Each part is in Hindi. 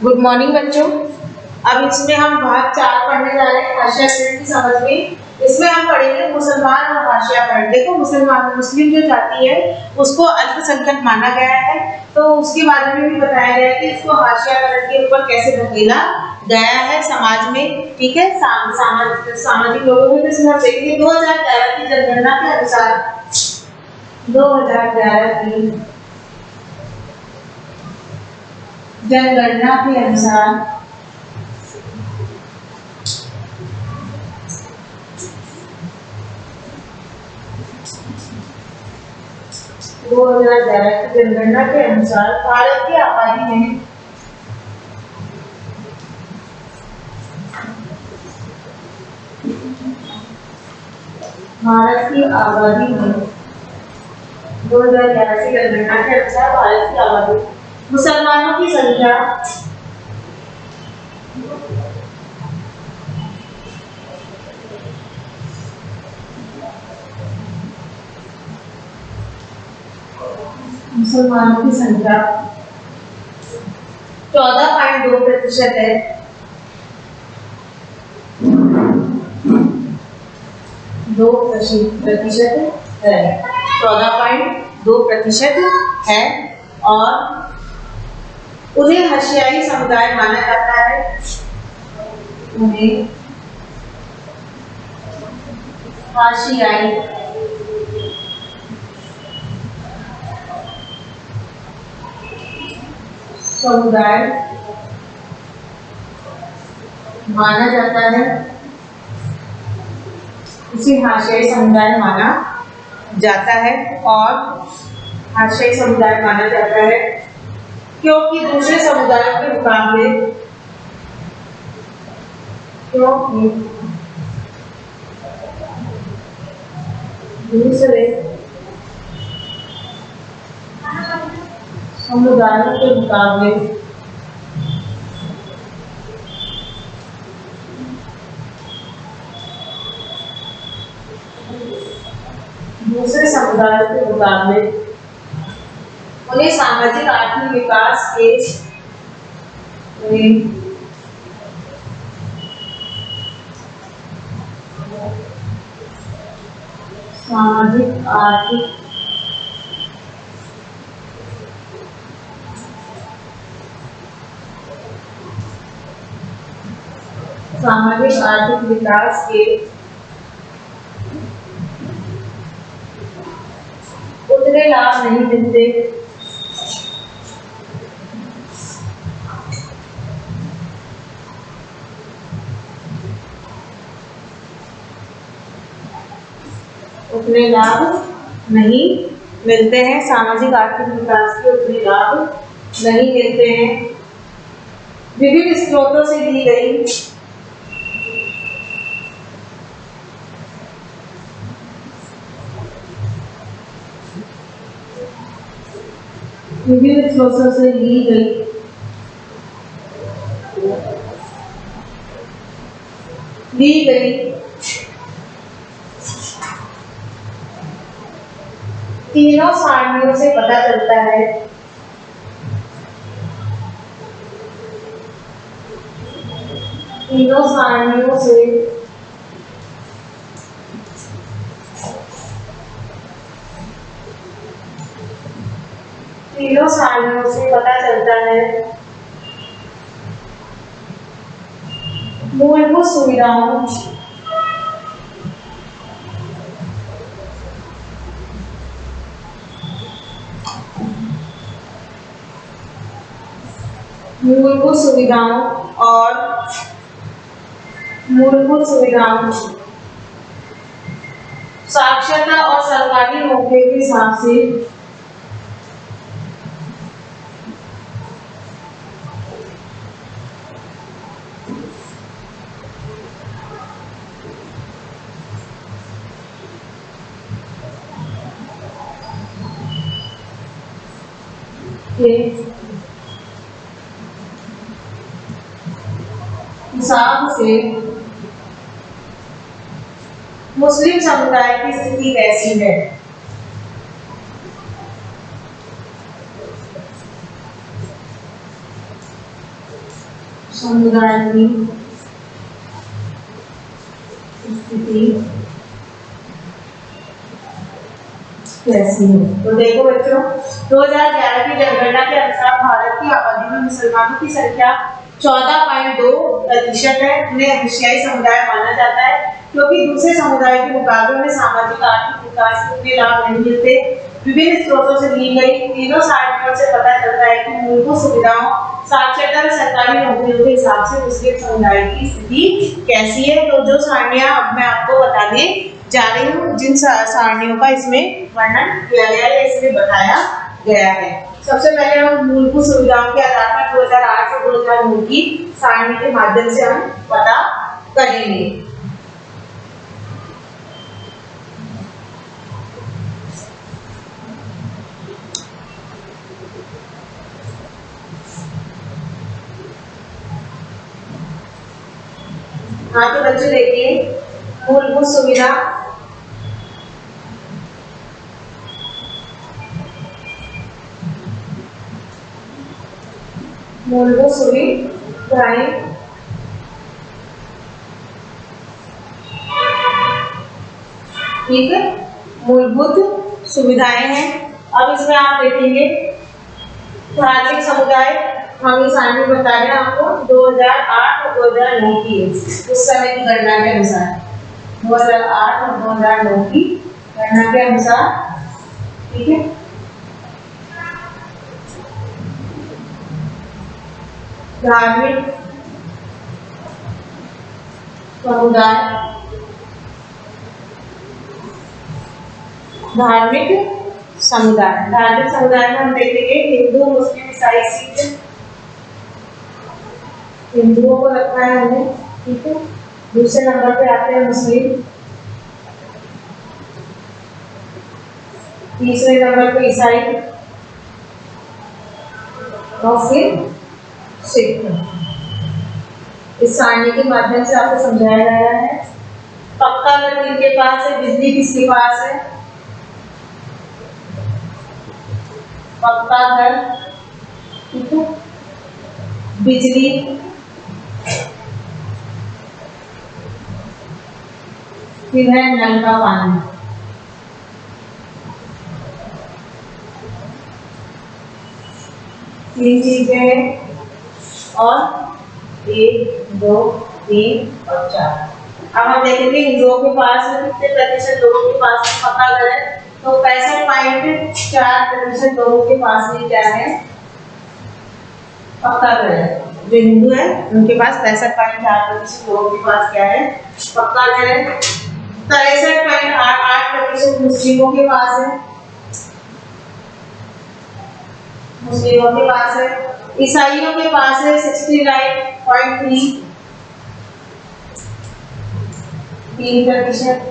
गुड मॉर्निंग बच्चों। अब इसमें हम भाग 4 पढ़ने जा रहे हैं हाशिया खंड की समझ में। इसमें हम पढ़ेंगे मुसलमान और हाशिया खंड। देखो मुस्लिम जो जाति है उसको अल्पसंख्यक माना गया है, तो उसके बारे में भी बताया गया है कि इसको हाशिया खंड के ऊपर कैसे धकेला गया है समाज में। ठीक है, सामाजिक लोगों में इसमें देखिए 2011 की जनगणना के अनुसार 2011 की जनगणना के अनुसार 2011 की जनगणना के अनुसार भारत की आबादी में भारत की आबादी में 2011 की जनगणना के अनुसार भारत की आबादी मुसलमानों की संख्या मुसलमानों की संख्या 14.2% है। 2% है, 14.2% है और उन्हें हाशियाई समुदाय माना जाता है। उन्हें हाशियाई समुदाय माना जाता है। इसे हाशियाई समुदाय माना जाता है और हाशियाई समुदाय माना जाता है क्योंकि दूसरे समुदायों के मुकाबले दूसरे समुदायों के मुकाबले उन्हें सामाजिक आर्थिक विकास के सामाजिक आर्थिक विकास के उतने लाभ नहीं मिलते। उतने लाभ नहीं मिलते हैं, सामाजिक आर्थिक विकास के उतने लाभ नहीं मिलते हैं। विभिन्न स्रोतों से दी गई तीनों सारणियों से पता चलता है तीनों सारणियों से पता चलता है मूलभूत सुविधाओं साक्षरता और सरकारी नौकरी के हिसाब से मुस्लिम समुदाय की स्थिति कैसी है। समुदाय की स्थिति कैसी है? तो देखो बच्चों, 2011 की जनगणना के अनुसार भारत की आबादी में मुसलमानों की संख्या 14.2% है। उन्हें एशियाई समुदाय माना जाता है क्योंकि दूसरे समुदाय के मुकाबले में सामाजिक आर्थिक विकास के उतने लाभ नहीं मिलते। विभिन्न स्रोतों से ली गई तीनों सारणियों से पता चलता है कि मूलभूत सुविधाओं, साक्षरता और सरकारी नौकरियों के हिसाब से मुस्लिम समुदाय की स्थिति कैसी है। तो जो सारणियां अब मैं आपको बताने जा रही हूँ, जिन सारणियों का इसमें वर्णन किया गया है, इसमें बताया गया है। सबसे पहले हम मूलभूत सुविधाओं के आधार पर 2008 और 2009 की सारणी के माध्यम से हम पता करेंगे। हाँ तो बच्चों देखिए, मूलभूत सुविधा सुविधाएं ठीक है, मूलभूत सुविधाएं हैं। अब इसमें आप देखेंगे धार्मिक समुदाय, हम ये सारणी बता रहे हैं आपको 2008 और 2009 की, उस समय की गणना के अनुसार 2008 और 2009 की गणना के अनुसार, ठीक है। धार्मिक समुदाय, धार्मिक समुदाय में हम देखेंगे हिंदू, मुस्लिम, ईसाई, सिख, हिंदुओं को रखा है हमने, ठीक है। दूसरे नंबर पे आते हैं मुस्लिम, तीसरे नंबर पे ईसाई और फिर सिख। इस सारणी के माध्यम से आपको समझाया गया है। पक्का घर किसके पास है, बिजली किसके पास है, पक्का घर, ठीक है, बिजली, फिर है नल का पानी। तीन चीजें और 1, 2, 3 और 4। अब हम देखेंगे हिंदुओं के पास कितने प्रतिशत लोगों के पास पक्का घर है, तो 65.4% लोगों के पास में क्या है, पक्का घर है। जो हिंदू है उनके पास 65.4% लोगों के पास क्या है, पक्का घर है। 63.88% मुस्लिमों के पास है, मुस्लिमों के पास है। ईसाइयों के पास है 69.3%,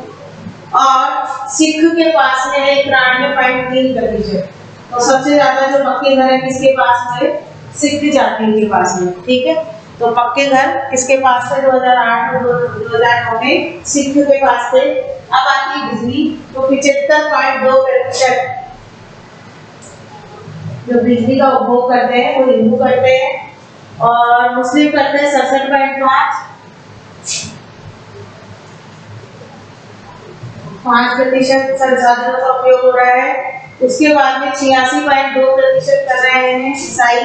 और सिख के पास में है 91.3%। तो सबसे ज्यादा जो पक्के घर है किसके पास में, सिख जाति के पास में, ठीक है। तो पक्के घर किसके पास थे 2008 और 2009 में, सिख के पास थे। अब आती है बिजली, तो 75.2% जो बिजली का उपभोग करते हैं वो हिंदू करते हैं, और मुस्लिम करते हैं 67.5% संसाधनों का उपयोग हो रहा है। उसके बाद में 86.2% कर रहे हैं ईसाई,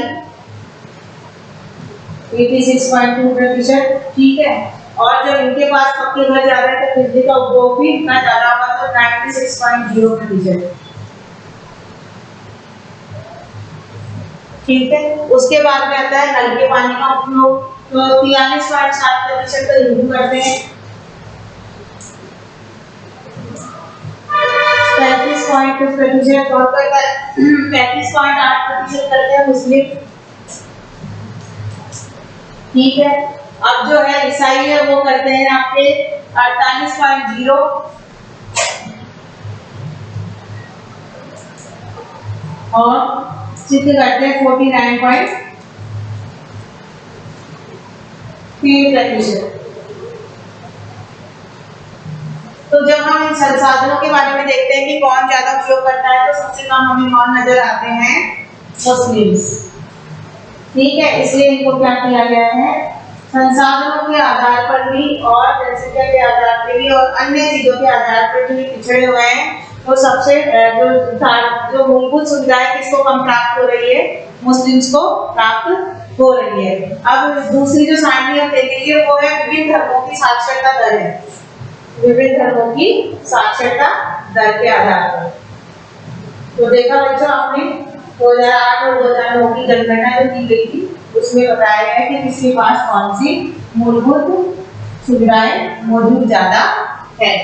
86.2%, ठीक है। और जब इनके पास पक्के घर ज्यादा है तो बिजली का उपभोग भी इतना ज्यादा होगा, तो 96.0%, ठीक है। उसके बाद में आता है नल के पानी का उपयोग, तो 43.7% तो हिंदू करते हैं, 35.2% और 35.8% करते हैं मुस्लिम, ठीक है। अब जो है ईसाई है वो करते हैं आपके 48.0, और सिख करते हैं 49.3%। तो जब हम इन संसाधनों के बारे में देखते हैं कि कौन ज्यादा उपयोग करता है, तो सबसे कम हमें कौन नजर आते हैं, मुस्लिम्स, ठीक है, इसलिए इनको क्या किया गया है, संसाधनों के आधार पर भी और जनसंख्या के आधार पर भी और अन्य चीजों के आधार पर जो पिछड़े हुए हैं, तो सबसे जो मूलभूत सुविधाएं किसको कम प्राप्त हो रही है, मुस्लिम्स को प्राप्त हो रही है। अब दूसरी जो सारणी हम देखेंगे वो है विभिन्न धर्मों की साक्षरता दर है, विभिन्न धर्मों की साक्षरता दर के आधार पर। तो देखा बच्चों आपने 2008 और 2009 की जनगणना जो की गई थी, उसमें बताया गया है कि किसके पास कौन सी मूलभूत सुविधाएं मौजूद ज्यादा है।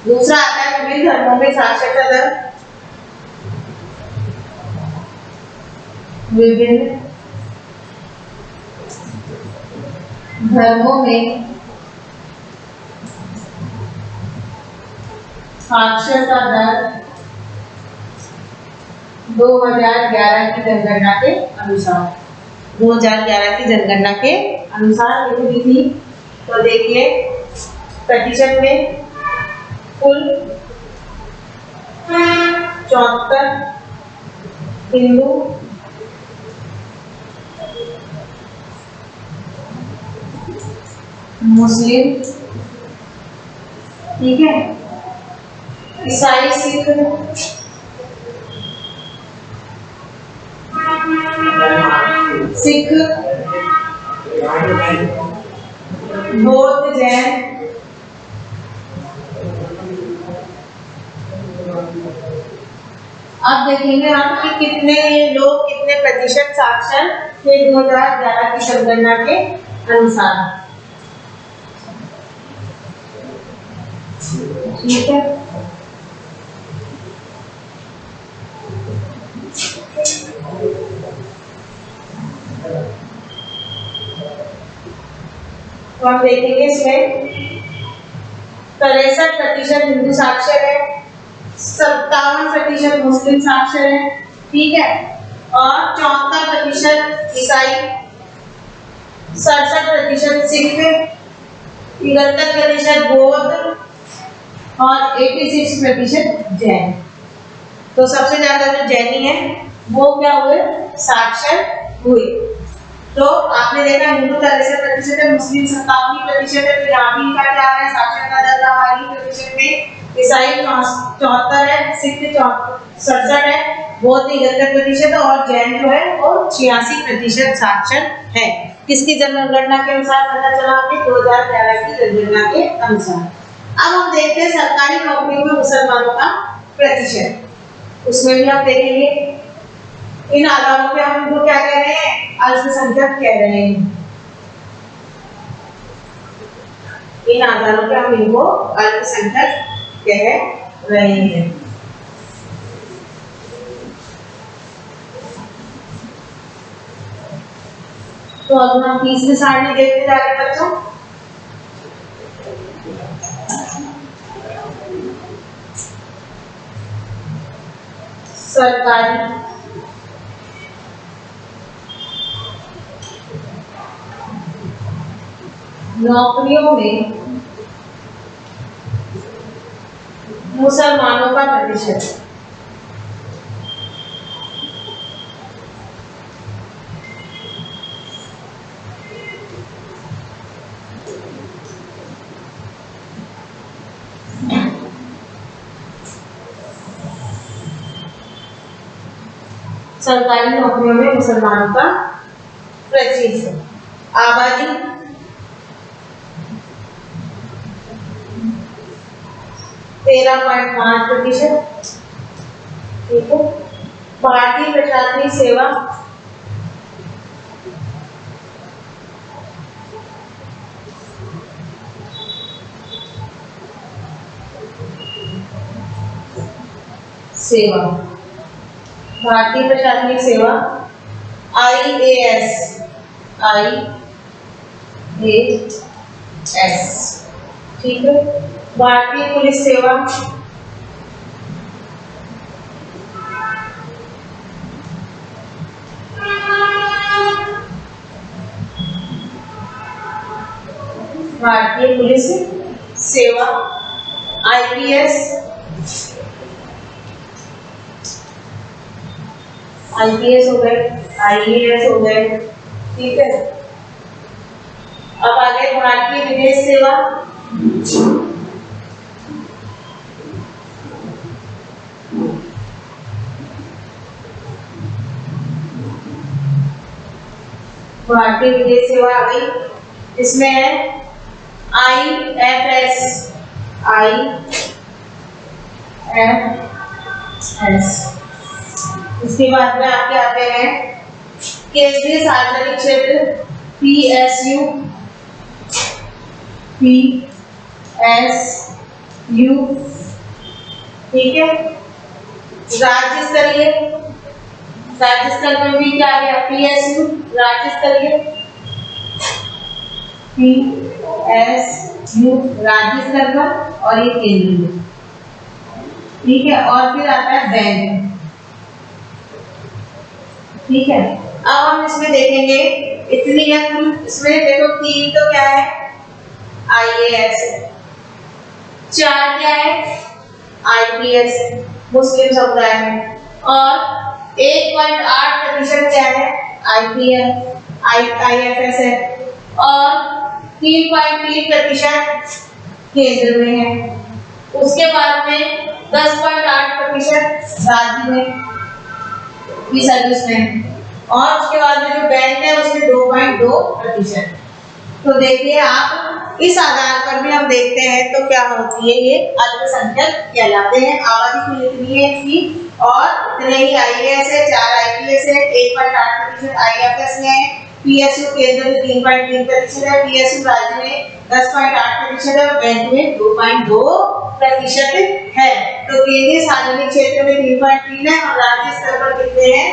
दूसरा आता है विभिन्न धर्मों में साक्षरता दर, विभिन्न धर्मों में साक्षरता दर 2011 की जनगणना के अनुसार, 2011 की जनगणना के अनुसार लिखी थी। तो देखिए प्रतिशत में कुल 74 हिंदू, मुस्लिम, ठीक है, ईसाई, सिख, बौद्ध, जैन, अब देखेंगे हम कि कितने लोग कितने प्रतिशत साक्षर थे 2011 की जनगणना के अनुसार। ठीक है, तो हम देखेंगे इसमें 63% हिंदू साक्षर है, 57% मुस्लिम साक्षर है, ठीक है, और 74% ईसाई, 67% सिख, 73% बौद्ध और 86% जैन। तो सबसे ज्यादा जो जैनी है वो क्या हुए, साक्षर हुए। तो आपने देखा हिंदू 63% है, मुस्लिम 57% है, तो यहाँ भी इनका क्या है, साक्षरता दर हमारी प्रतिशत में, ईसाई 74 है, सिख 67 है, बौद्ध 71% और जैन जो है वो 86% साक्षर है। किसकी जनगणना के अनुसार पता चला हमें, 2011 की जनगणना के अनुसार। अब हम देखते हैं सरकारी नौकरियों में मुसलमानों का प्रतिशत, उसमें भी हम देखेंगे। इन आधारों पे हम इनको क्या कह रहे हैं, अल्पसंख्यक कह रहे हैं। इन आधारों पे हम इनको अल्पसंख्यक कह रहे हैं। तो अब हम तीसरी सारणी देखते जा रहे हैं बच्चों। सरकारी नौकरियों में मुसलमानों का प्रतिशत। सरकारी नौकरियों में मुसलमानों का प्रतिशत। आबादी 13.5%, ठीक है। भारतीय प्रशासनिक सेवा भारतीय प्रशासनिक सेवा IAS, ठीक है। भारतीय पुलिस सेवा, भारतीय पुलिस सेवा IPS, IPS हो गए, IAS हो गए, ठीक है। अब आगे भारतीय विदेश सेवा, भारतीय विदेश सेवा आ गई। इसमें है IFS, इसके बाद में आपके आते हैं केंद्रीय सार्वजनिक क्षेत्र PSU, ठीक है। राज्य स्तरीय, राज्य स्तर में भी क्या आ गया PSU, राज्य स्तरीय, PSU राज्य स्तर पर, और ये केंद्रीय, ठीक है। और फिर आता है बैंक, ठीक है। अब हम इसमें देखेंगे इतनी है, इसमें देखो 3 तो क्या है IAS, 4 क्या है IPS मुस्लिम समुदाय में, और 1.8% क्या है IFS है, और 3.3% केंद्र में है। उसके बाद में 10.8% राज्य में की सर्विस में, और उसके बाद में जो बैंक है उसमें 2.2%। तो देखिए आप इस आधार पर भी हम देखते हैं तो क्या होती है, ये अल्पसंख्यक कहलाते हैं। आबादी कुल इतनी है इसकी, और इतने ही IAS है, 4 IPS है, 1.8% IFS में है, PSU केंद्र में 3.3% है, PSU राज्य में 10.8% है, और बैंक में 2.2% है। तो केंद्रीय सार्वजनिक क्षेत्र में 3.3 है, और राज्य स्तर पर कितने हैं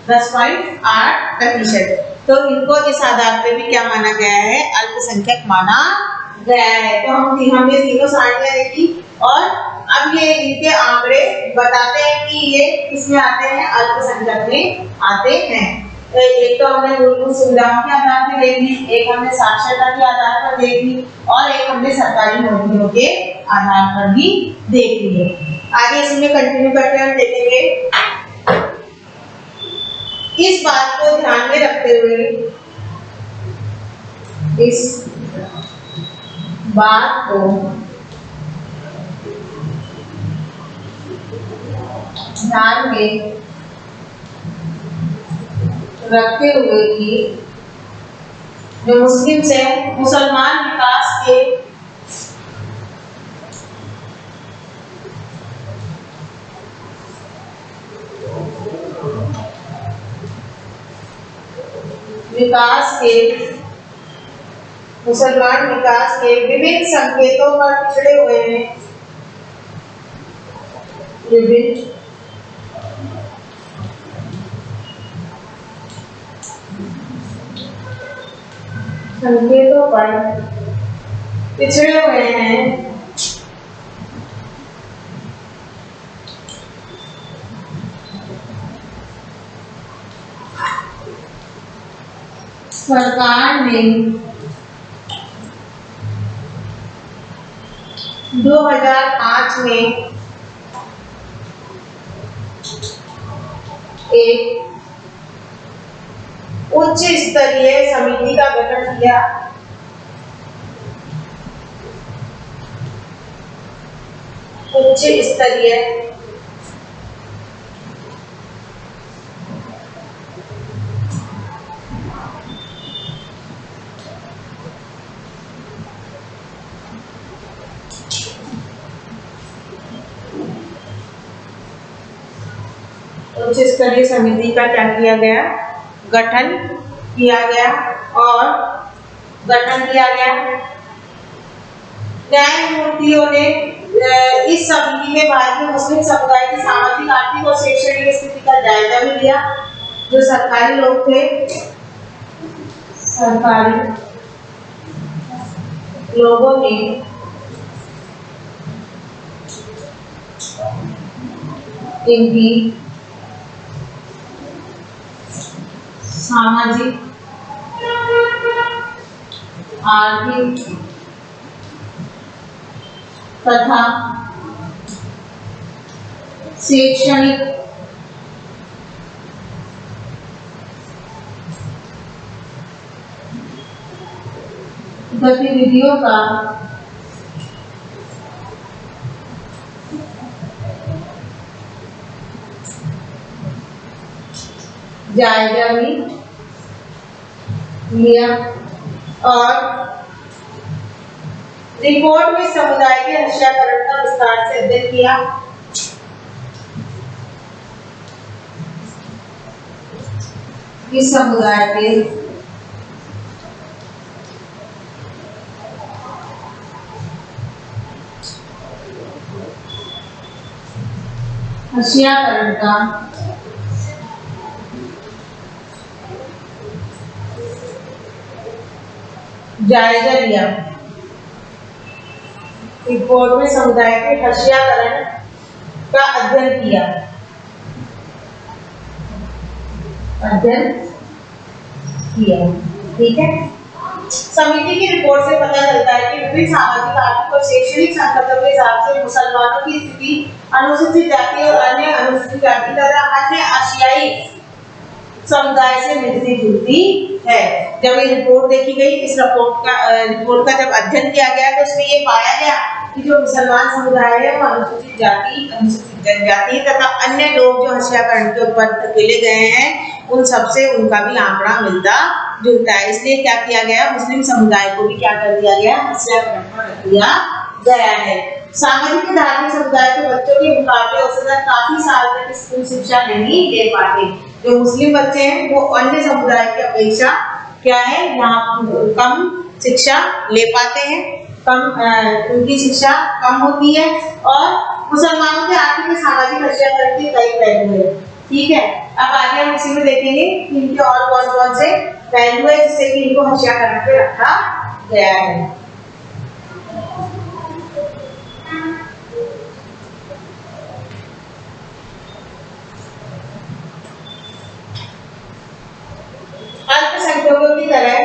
10.8%। तो इनको इस आधार पे भी क्या माना गया है, अल्पसंख्यक माना गया है। तो हमने तीनों सारणियां देखी, और अब ये इनके आंकड़े बताते हैं कि ये किसमें आते हैं, अल्पसंख्यक में आते हैं। एक तो हमने मूलभूत सुविधाओं के आधार पर देख ली, एक हमने साक्षरता के आधार पर देख ली, और एक हमने सरकारी नौकरियों के आधार पर भी देख ली। आगे इसमें कंटिन्यू करते हम देखेंगे। इस बात को ध्यान में रखते हुए, इस बात को ध्यान में रखते हुए कि जो मुस्लिम से मुसलमान विकास के मुसलमान विकास के विभिन्न संकेतों पर पिछड़े हुए हैं, विभिन्न संकेतों पर पिछड़े हुए हैं, सरकार ने 2005 में एक उच्च स्तरीय समिति का गठन किया, उच्च स्तरीय उच्च स्तरीय समिति का क्या किया गया, गठन किया गया, और गठन किया गया। न्यायमूर्तियों ने इस समिति में भारतीय मुस्लिम समुदाय की सामाजिक, आर्थिक और शैक्षणिक स्थिति का जायजा भी लिया। जो सरकारी लोग थे, सरकारी लोगों ने इनकी सामाजिक, आर्थिक तथा शैक्षणिक गतिविधियों का जायजा भी लिया और रिपोर्ट में समुदाय के हत्याकरण का विस्तार से अध्ययन किया। इस समुदाय के हत्याकरण का जायजा लिया। रिपोर्ट में समुदाय के हत्याकरण का अध्ययन किया। ठीक है। समिति की रिपोर्ट से पता चलता है कि विभिन्न सामाजिक, आर्थिक और शैक्षणिक संकटों के हिसाब से मुसलमानों की स्थिति अनुसूचित जाति और अन्य अनुसूचित जाति तथा अन्य एशियाई समुदाय से मिलती जुलती है। जब ये रिपोर्ट देखी गई, इस रिपोर्ट का जब अध्ययन किया गया तो उसमें ये पाया गया कि जो मुसलमान समुदाय है वो अनुसूचित जाति, अनुसूचित जनजाति तथा अन्य लोग जो हत्याकरण के ऊपर धकेले गए हैं उन सबसे उनका भी आंकड़ा मिलता जुलता है। इसलिए क्या किया गया, मुस्लिम समुदाय को भी क्या कर दिया गया, हत्याकरण पर रख दिया गया है। सामाजिक और धार्मिक समुदाय के बच्चों के मुकाबले औसतन काफी साल तक स्कूल शिक्षा नहीं ले पाते। जो मुस्लिम बच्चे हैं वो अन्य समुदाय की अपेक्षा क्या है, यहाँ कम शिक्षा ले पाते हैं, उनकी शिक्षा कम होती है और मुसलमानों के आर्थिक और सामाजिक हत्याकरण के कई पहलू है। ठीक है, अब आगे हम इसी में देखेंगे कि इनके और कौन कौन से पहलू है जिससे कि इनको हत्याकरण पे रखा गया है। अल्पसंख्यकों की तरह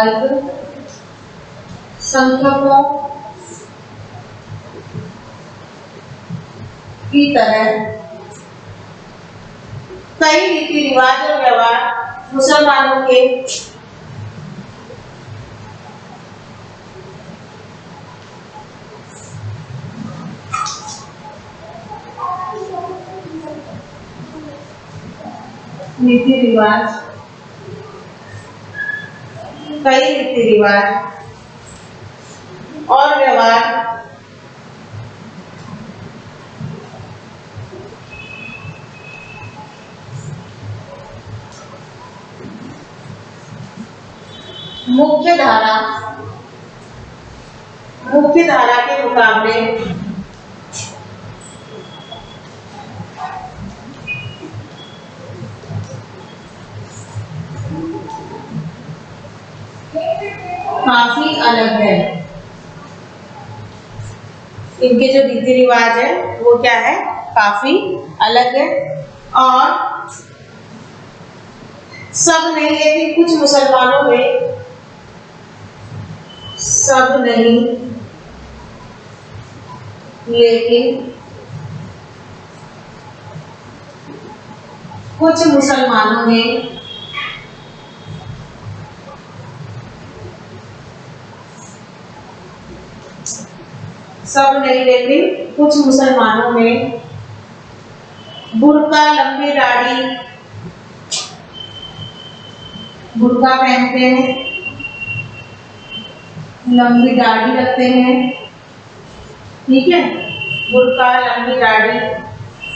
अल्पसंख्यकों की तरह कई रीति रिवाज और व्यवहार मुसलमानों के रीति रिवाज और व्यवहार मुख्य धारा के मुकाबले काफी अलग है। इनके जो रीति रिवाज है वो क्या है, काफी अलग है और सब नहीं, लेकिन कुछ मुसलमानों में सब नहीं लेकिन कुछ मुसलमानों में सब नहीं लेकिन कुछ मुसलमानों में बुर्का, लंबी दाढ़ी, बुर्का पहनते हैं, लंबी दाढ़ी रखते हैं। ठीक है, बुर्का, लंबी दाढ़ी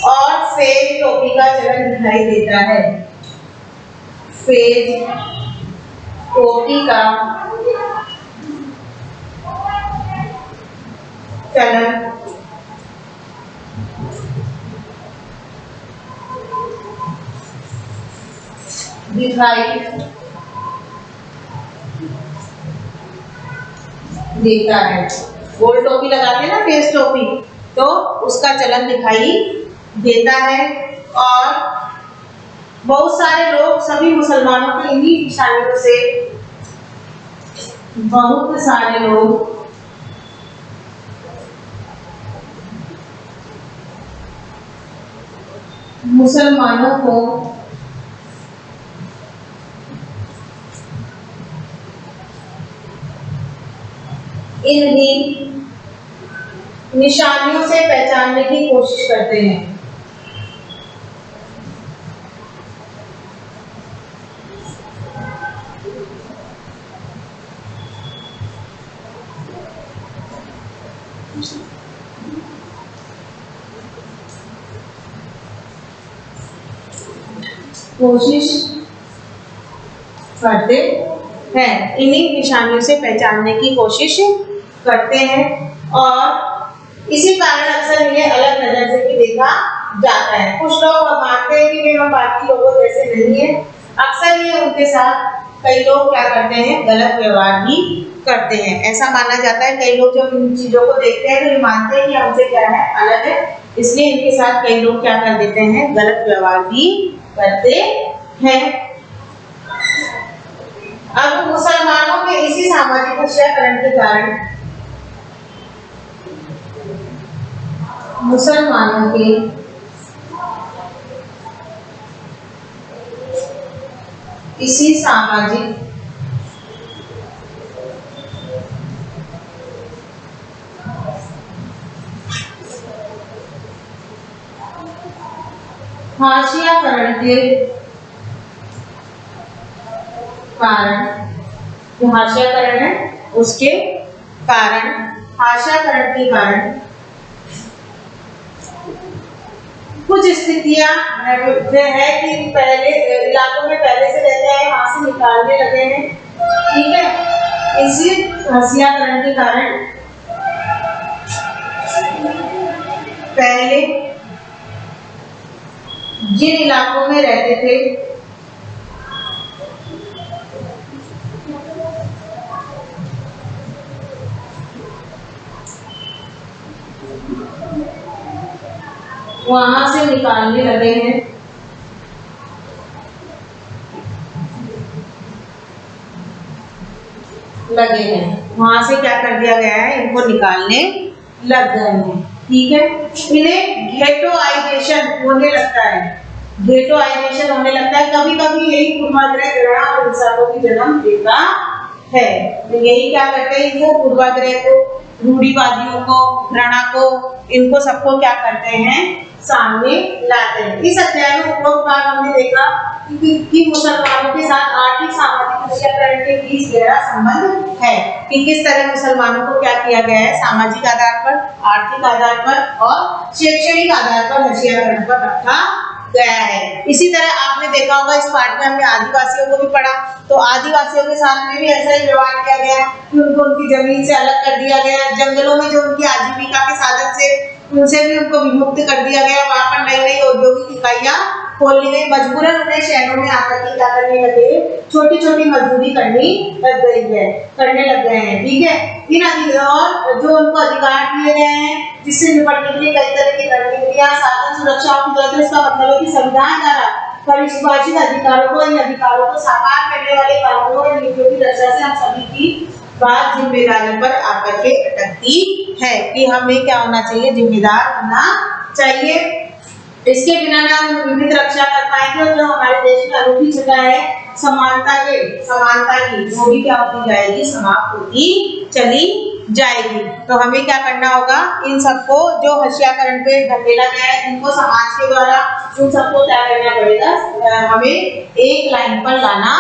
और फेज टोपी का चलन दिखाई देता है। फेज टोपी का चलन दिखाई देता है। गोल टोपी लगाते हैं ना, फेस टोपी, तो उसका चलन दिखाई देता है और बहुत सारे लोग, सभी मुसलमानों की इन्हीं निशानियों से बहुत सारे लोग मुसलमानों को इन्हीं निशानियों से पहचानने की कोशिश करते हैं। कोशिश करते हैं, इन्हीं निशानियों से पहचानने की कोशिश करते हैं और इसी कारण अक्सर इन्हें अलग नजर से भी देखा जाता है। कुछ लोग मानते हैं कि वे हम बाकी लोगों जैसे नहीं है, अक्सर ये उनके साथ कई लोग क्या करते हैं, गलत व्यवहार भी करते हैं, ऐसा माना जाता है। कई लोग जब इन चीजों को देखते हैं तो ये मानते हैं कि हमसे क्या है, अलग है, इसलिए इनके साथ कई लोग क्या कर देते हैं, गलत व्यवहार भी करते हैं। अब मुसलमानों के इसी सामाजिक हत्याकरण के कारण मुसलमानों के इसी सामाजिक हाशियाकरण के कारण, जो हाशियाकरण है उसके कारण, हाशियाकरण के कारण कुछ स्थितियां है कि पहले इलाकों में पहले से रहते हैं वहां से निकालने लगे हैं, ठीक है। इसी हाशियाकरण के कारण पहले जिन इलाकों में रहते थे वहां से निकालने लगे हैं, वहां से क्या कर दिया गया है, इनको निकालने लग गए हैं, ठीक है। इन्हें घेटोआइजेशन होने लगता है, घेटोआइजेशन होने लगता है। कभी कभी यही पूर्वाग्रह घृणा और हिंसा को भी जन्म देता है। तो यही क्या करते हैं, इनको पूर्वाग्रह को, रूढ़िवादियों को, घृणा को, इनको सबको क्या करते हैं, सामने लाते हैं। इस अध्याय में उपरोक्त भाग हमने देखा कि मुसलमानों के साथ आर्थिक सामाजिक हत्याकरण के बीच गहरा संबंध है, कि किस तरह मुसलमानों को क्या किया गया है, सामाजिक आधार पर, आर्थिक आधार पर और शैक्षणिक आधार पर हत्याकरण पर रखा गया है। इसी तरह आपने देखा होगा इस पाठ में हमने आदिवासियों को भी पढ़ा, तो आदिवासियों के साथ में भी ऐसा ही व्यवहार किया गया कि उनको उनकी जमीन से अलग कर दिया गया, जंगलों में जो उनकी आजीविका के साधन से उनसे भी उनको विमुक्त कर दिया गया, वहां पर नई नई औद्योगिक इकाइयां खोलनी गई, मजबूरन उन्हें शहरों में आकर के क्या करने लगे, छोटी छोटी मजदूरी करने लग गए हैं, ठीक है। इन अधिकार जो उनको अधिकार दिए गए हैं, जिससे निपटने के लिए कई तरह की रणनीतियां, साधन, सुरक्षा की जरूरत है। इसका मतलब है कि संविधान द्वारा परिभाषित अधिकारों को, इन अधिकारों को साकार करने वाले कानूनों और नीतियों की रक्षा से हम सभी की बात जिम्मेदारियों पर आकर के अटकती है कि हमें क्या होना चाहिए, जिम्मेदार होना चाहिए। इसके बिना ना हम विविध रक्षा कर पाएंगे और जो हमारे देश में अनूठी जगह है समानता की, वो भी क्या होती जाएगी, समाप्त होती चली जाएगी। तो हमें क्या करना होगा, इन सबको जो हत्याकरण पे ढकेला गया है, इनको समाज के द्वारा उन सबको क्या करना पड़ेगा, हमें एक लाइन पर लाना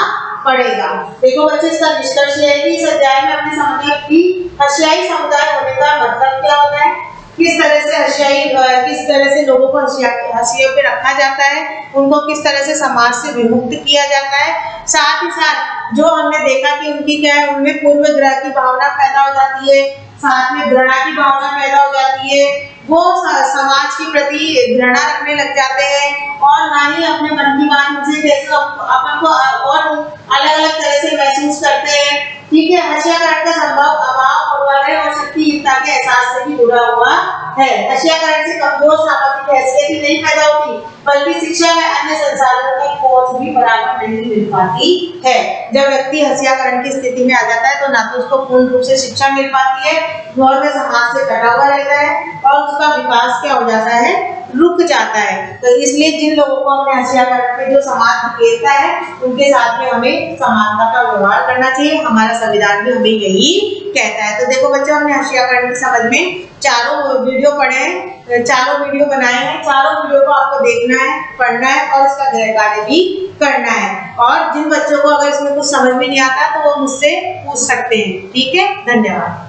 पड़ेगा। देखो बच्चे, इसका निष्कर्ष ये है कि इस अध्याय में हमने समझा कि हत्याई समुदाय होने का मतलब क्या होता है, किस तरह से लोगों को हत्याओं पे रखा जाता है, उनको किस तरह से समाज से विमुक्त किया जाता है। साथ ही साथ जो हमने देखा कि उनकी क्या है, उनमें पूर्वग्रह की भावना पैदा हो जाती है, साथ में घृणा की भावना पैदा हो जाती है, वो समाज के प्रति घृणा रखने लग जाते हैं और ना ही अपने मन की बात उनसे जैसे अपन को और अलग अलग तरह से महसूस करते हैं, ठीक है। हत्याकरण का संभव अभाव और शक्तिहीनता के एहसास से भी जुड़ा हुआ है। हत्याकरण से कमजोर सामाजिक हैसियत ही नहीं पैदा होती, बल्कि शिक्षा व अन्य संसाधनों की पहुंच भी बराबर नहीं मिल पाती है। जब व्यक्ति हत्याकरण की स्थिति में आ जाता है तो ना तो उसको पूर्ण रूप से शिक्षा मिल पाती है, और वह समाज से कटा हुआ रहता है और उसका विकास क्या हो जाता है, रुक जाता है। तो इसलिए जिन लोगों को हमने हत्याकरण पे जो समाज धकेलता है उनके साथ में हमें समानता का व्यवहार करना चाहिए। हमारा संविधान भी हमें यही कहता है। तो देखो बच्चों, हमने हत्याकरण की समझ में चारों वीडियो पढ़े हैं, चारों वीडियो बनाए हैं। चारों वीडियो को आपको देखना है, पढ़ना है और इसका गृह कार्य भी करना है। और जिन बच्चों को अगर इसमें कुछ समझ में नहीं आता तो वो मुझसे पूछ सकते हैं। ठीक है, धन्यवाद।